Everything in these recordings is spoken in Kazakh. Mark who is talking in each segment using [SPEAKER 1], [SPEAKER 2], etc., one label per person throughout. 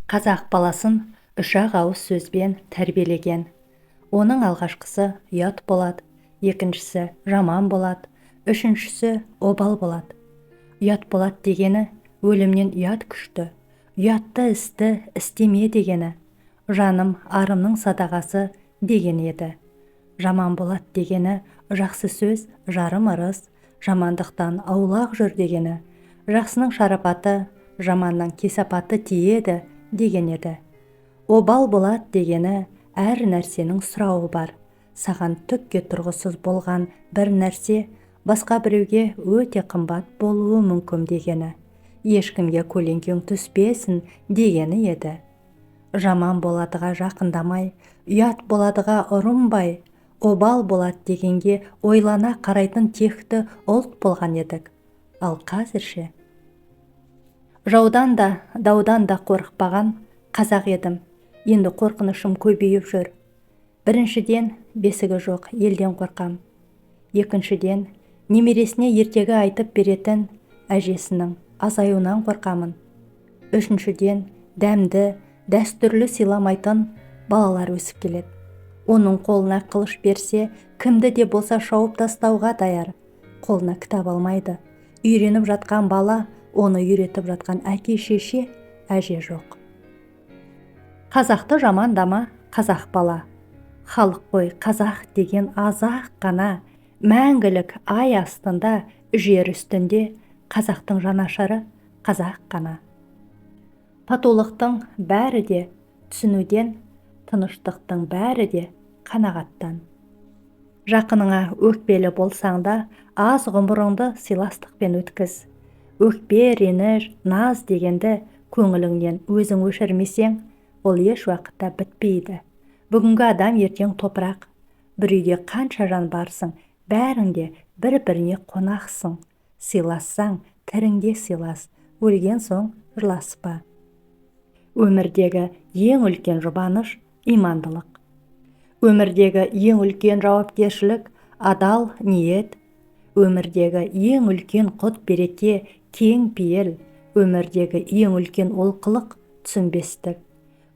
[SPEAKER 1] Қазақ баласын үш-ақ ауыз сөзбен тәрбиелеген. Оның алғашқысы ұят болады, екіншісі жаман болады, үшіншісі обал болады. Ұят болады дегені өлімнен ұят күшті, ұятты істі істеме дегені, жаным арымның садағасы деген еді. Жаман болады дегені жақсы сөз жарым ырыс, жамандықтан аулақ жүр дегені, жақсының шарапаты, жаманның кесапаты тиеді деген еді. Обал болады дегені әр нәрсенің сұрауы бар. Саған түкке тұрғысыз болған бір нәрсе басқа біреуге өте қымбат болуы мүмкін дегені. Ешкімге көлеңкең түспесін дегені еді. Жаман боладыға жақындамай, ұят боладыға ұрынбай, обал болады дегенге ойлана қарайтын текті ұлт болған едік. Ал қазірше жаудан да, даудан да қорықпаған қазақ едім. Енді қорқынышым көбейіп жүр. Біріншіден, бесігі жоқ елден қорқам. Екіншіден, немересіне ертегі айтып беретін әжесінің азаюынан қорқамын. Үшіншіден, дәмді, дәстүрлі сыйламайтын балалар өсіп келеді. Оның қолына қылыш берсе, кімді де болса шауып тастауға даяр. Қолына кітап алмайды. Үйреніп жатқан бала, оны үйретіп жатқан әке-шеше, әже жоқ. Қазақты жамандама, қазақ бала. Халық қой қазақ деген азақ қана, мәңгілік ай астында, жер үстінде, қазақтың жанашыры қазақ қана. Татулықтың бәрі де түсінуден, тыныштықтың бәрі де қанағаттан. Жақыныңа өкпелі болсаң да, аз ғұмырыңды сыйластықпен өткіз. Өкпе, реніш, наз дегенді көңіліңнен өзің өшірмесең, ол еш уақытта бітпейді. Бүгінгі адам ертең топырақ. Бір үйде қанша жан барсың, бәріңде бір-біріне қонақсың. Сыйлассаң, тіріңде сыйлас, өлген соң жыласпа. Өмірдегі ең үлкен жұбаныш имандылық. Өмірдегі ең үлкен жауапкершілік адал ниет. Өмірдегі ең үлкен құт береке кең пейіл. Өмірдегі ең үлкен олқылық түсінбестік.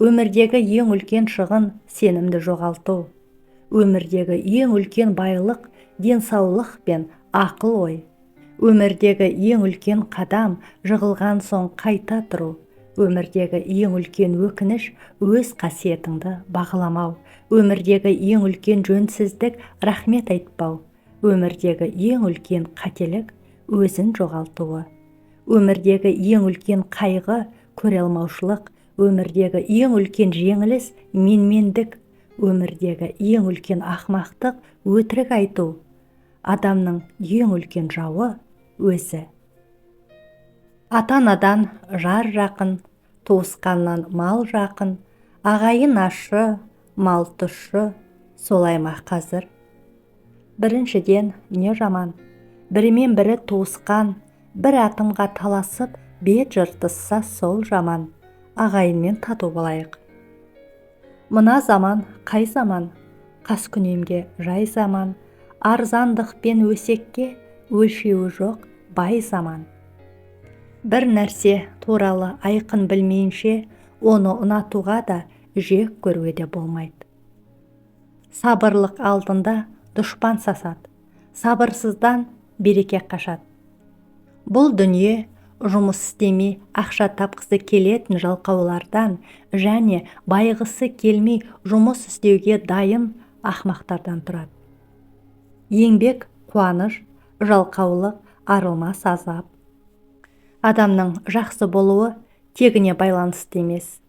[SPEAKER 1] Өмірдегі ең үлкен шығын сенімді жоғалту. Өмірдегі ең үлкен байлық денсаулық пен ақыл ой. Өмірдегі ең үлкен қадам жығылған соң қайта тұру. Өмірдегі ең үлкен өкініш өз қасиетіңді бағаламау. Өмірдегі ең үлкен жөнсіздік рахмет айтпау. Өмірдегі ең үлкен қателік өзін жоғалтуы. Өмірдегі ең үлкен қайғы көре алмаушылық. Өмірдегі ең үлкен жеңіліс менмендік. Өмірдегі ең үлкен ақымақтық өтірік айту. Адамның ең үлкен жауы өзі. Ата-анадан жар жақын, туысқаннан мал жақын, ағайын ашы, мал тұщы, солай ма қазір? Біріншіден не жаман? Бірімен бірі туысқан, бір атымға таласып, бет жыртысса сол жаман. Ағайынмен тату болайық. Мына заман қай заман? Қаскүнемге жай заман. Арзандық пен өсекке өлшеуі жоқ бай заман. Бір нәрсе туралы айқын білмейінше, оны ұнатуға да жек көруге де болмайды. Сабырлық алдында дұшпан сасады. Сабырсыздан береке қашады. Бұл дүние жұмыс істемей ақша тапқысы келетін жалқаулардан және байғысы келмей жұмыс істеуге дайын ақмақтардан тұрады. Еңбек қуаныш, жалқаулық арылмас азап. Адамның жақсы болуы тегіне байланысты емес.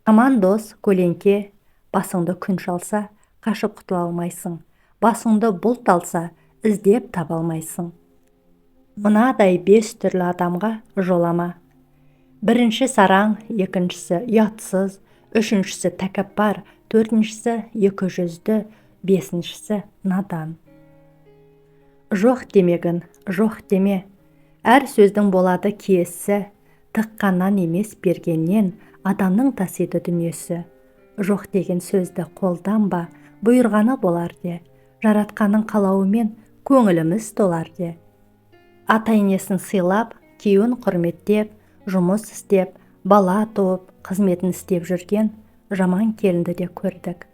[SPEAKER 1] Аман дос көлеңке, басыңды күн шалса, қашып құтыла алмайсың. Басыңды бұлт алса, іздеп таба алмайсың. Мынадай 5 түрлі адамға жолама. Бірінші сараң, екіншісі ұятсыз, үшіншісі тәкаппар, төртіншісі 200-ді, бесіншісі надан. Жоқ демегін, жоқ деме. Әр сөздің болады киесі, тыққаннан емес бергеннен адамның тасиды дүниесі. Жоқ деген сөзді қолданба, бұйырғаны болар де, жаратқанның қалауымен көңіліміз толар де. Ата-енесін сыйлап, күйеуін құрметтеп, жұмыс істеп, бала туып қызметін істеп жүрген жаман келінді де көрдік.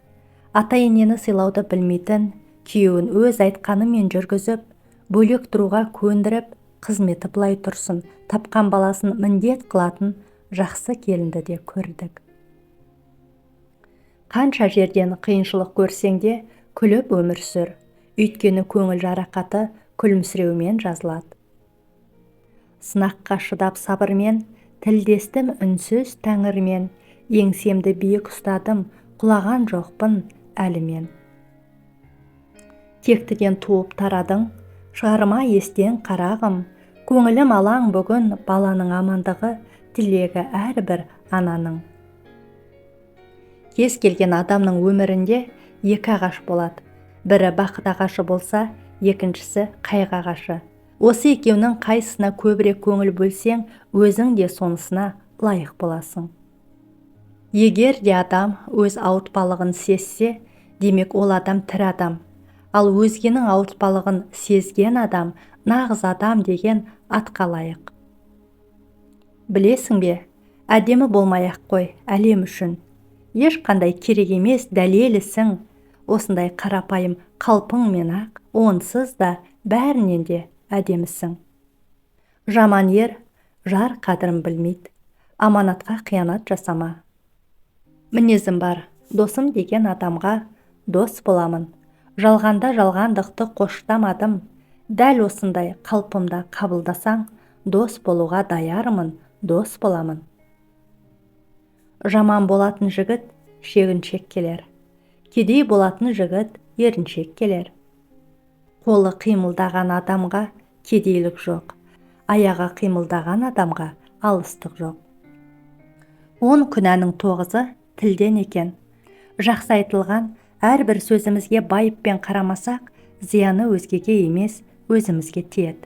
[SPEAKER 1] Ата-енені сыйлауды білмейтін, күйеуін өз айтқанымен жүргізіп, бөлек тұруға көндіріп, қызметі былай тұрсын, тапқан баласын міндет қылатын жақсы келінді де көрдік. Қанша жерден қиыншылық көрсең де күліп өмір сүр, өйткені көңіл жарақаты күлімсіреумен жазылады. Сынаққа шыдап сабырмен, тілдестім үнсіз тәңірмен, еңсемді биік ұстадым, құлаған жоқпын әлімен. Тектіден туып тарадың, шығарма естен қарағым, көңілім алаң бүгін баланың амандығы, тілегі әрбір ананың. Кез келген адамның өмірінде екі ағаш болады. Бірі бақыт ағашы болса, екіншісі қайғы ағашы. Осы екеуінің қайсысына көбірек көңіл бөлсең, өзің де сонысына лайық боласың. Егер де адам өз ауыртпалығын сезсе, демек ол адам тірі адам. Ал өзгенің ауыртпалығын сезген адам нағыз адам деген атқа лайық. Білесің бе, әдемі болмай-ақ қой әлем үшін. Ешқандай керек емес дәлелісің. Осындай қарапайым қалпыңмен ақ, онсыз да бәрінен де әдемісің. Жаман ер жар қадірін білмейді, аманатқа қиянат жасама. Мінезім бар, досым деген адамға дос боламын. Жалғанда жалғандықты қоштамадым. Дәл осындай қалпымда қабылдасаң, дос болуға даярмын, дос боламын. Жаман болатын жігіт шегіншек келер. Кедей болатын жігіт еріншек келер. Қолы қимылдаған адамға кедейлік жоқ, аяғы қимылдаған адамға алыстық жоқ. 10 күнәнің 9-ы тілден екен. Жақсы айтылған әрбір сөзімізге байыппен қарамасақ, зияны өзгеге емес, өзімізге тиеді.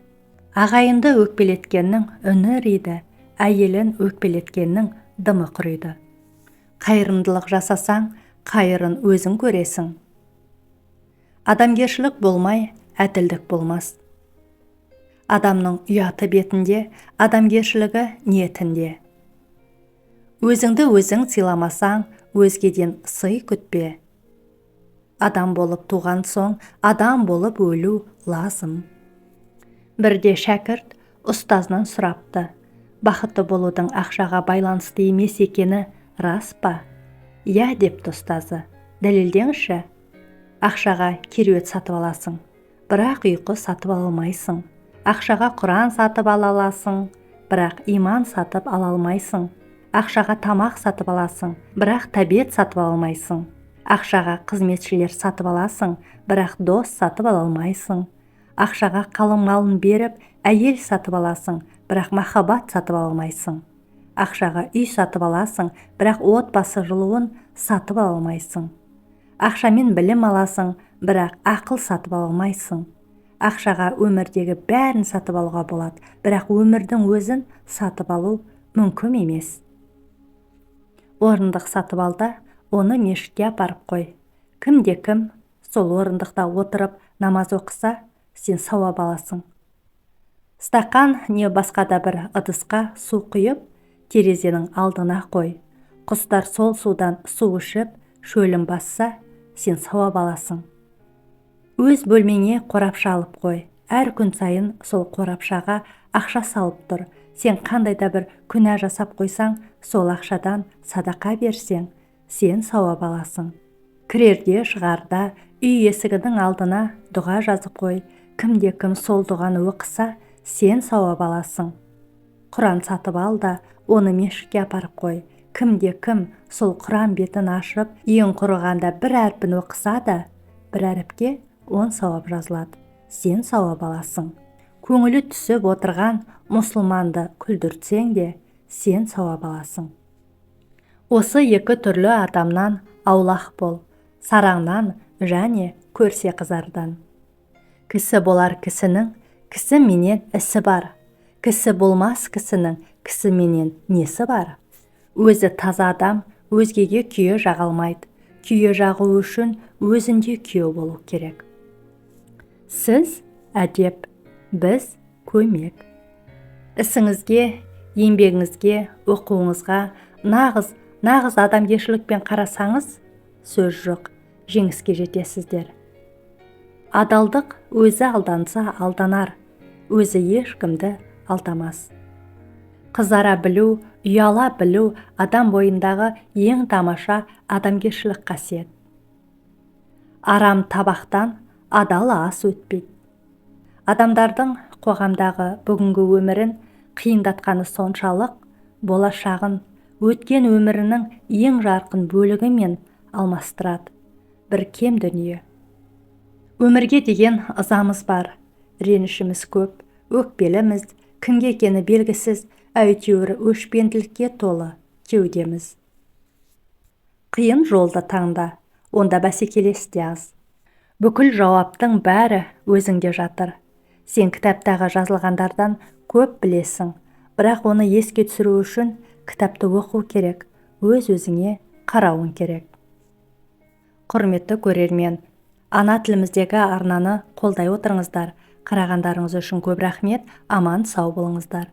[SPEAKER 1] Ағайынды өкпелеткеннің үні риді, әйелін өкпелеткеннің дымы құриды. Қайырымдылық жасасаң, қайырын өзің көресің. Адамгершілік болмай, әділдік болмас. Адамның ұяты бетінде, адамгершілігі ниетінде. Өзіңді өзің сыйламасаң, өзгеден сый күтпе. Адам болып туған соң, адам болып өлу лазым. Бірде шәкірт ұстазынан сұрапты. Бақытты болудың ақшаға байланысты емес екені рас па? Я депті ұстазы. Дәлелдеңізші. Ақшаға кереует сатып аласың, бірақ ұйқы сатып ала алмайсың. Ақшаға Құран сатып ала аласың, бірақ иман сатып ала алмайсың. Ақшаға тамақ сатып аласың, бірақ тәбет сатып ала алмайсың. Ақшаға қызметшілер сатып аласың, бірақ дос сатып ала алмайсың. Ақшаға қалың малын беріп, әйел сатып аласың, бірақ махаббат сатып ала алмайсың. Ақшаға үй сатып аласың, бірақ отбасы жылуын сатып ала алмайсың. Ақшамен білім аласың, бірақ ақыл сатып ала алмайсың. Ақшаға өмірдегі бәрін сатып алуға болады, бірақ өмірдің өзін сатып алу мүмкін емес. Орындық сатып алда, оны мешітке апарып қой. Кім сол орындықта отырып намаз оқыса, сен сауап аласың. Стақан не басқа да бір ыдысқа су құйып, терезенің алдына қой. Құстар сол судан су ішіп, шөлін басса, сен сауап аласың. Өз бөлмеңе қорапша алып қой. Әр күн сайын сол қорапшаға ақша салып тұр. Сен қандай да бір күнә жасап қойсаң, сол ақшадан садақа берсең, сен сауап аласың. Кірерде, шығарда, үй есігінің алдына дұға жазып қой. Кім сол дұғаны оқыса, сен сауап аласың. Құран сатып ал да, оны мешітке апарып қой. Кім сол Құран бетін ашып, ең құрығанда бір әрпін оқыса да, бір әріпке 10 сауап жазылады. Сен сауап аласың. Көңілі түсіп отырған мұсылманды күлдіртсең де, сен сауап аласың. Осы екі түрлі адамнан аулақ бол, сараңнан және көрсе қызардан. Кісі болар кісінің, кісі менен ісі бар. Кісі болмас кісінің, кісі менен несі бар? Өзі таза адам өзгеге күйе жағалмайды. Күйе жағу үшін өзінде күйе болу керек. Сіз әдеп, біз көмек. Ісіңізге еңбегіңізге, оқуыңызға нағыз адамгершілікпен қарасаңыз, сөз жоқ, жеңіске жетесіздер. Адалдық өзі алданса алданар, өзі ешкімді алдамас. Қызара білу, ұяла білу адам бойындағы ең тамаша адамгершілік қасиет. Арам табақтан адал ас өтпейді. Адамдардың қоғамдағы бүгінгі өмірін қиындатқаны соншалық, болашағын өткен өмірінің ең жарқын бөлігімен алмастырады. Бір кем дүние. Өмірге деген ызамыз бар, ренішіміз көп, өкпеліміз, кімге екені белгісіз, әйтеуір өшпенділікке толы кеудеміз. Қиын жолды таңда, онда бәсекелес те аз. Бүкіл жауаптың бәрі өзіңде жатыр. Сен кітаптағы жазылғандардан көп білесің, бірақ оны еске түсіру үшін кітапты оқу керек, өз-өзіңе қарауың керек. Құрметті көрермен, ана тіліміздегі арнаны қолдай отырыңыздар. Қарағандарыңыз үшін көп рахмет, аман сау болыңыздар.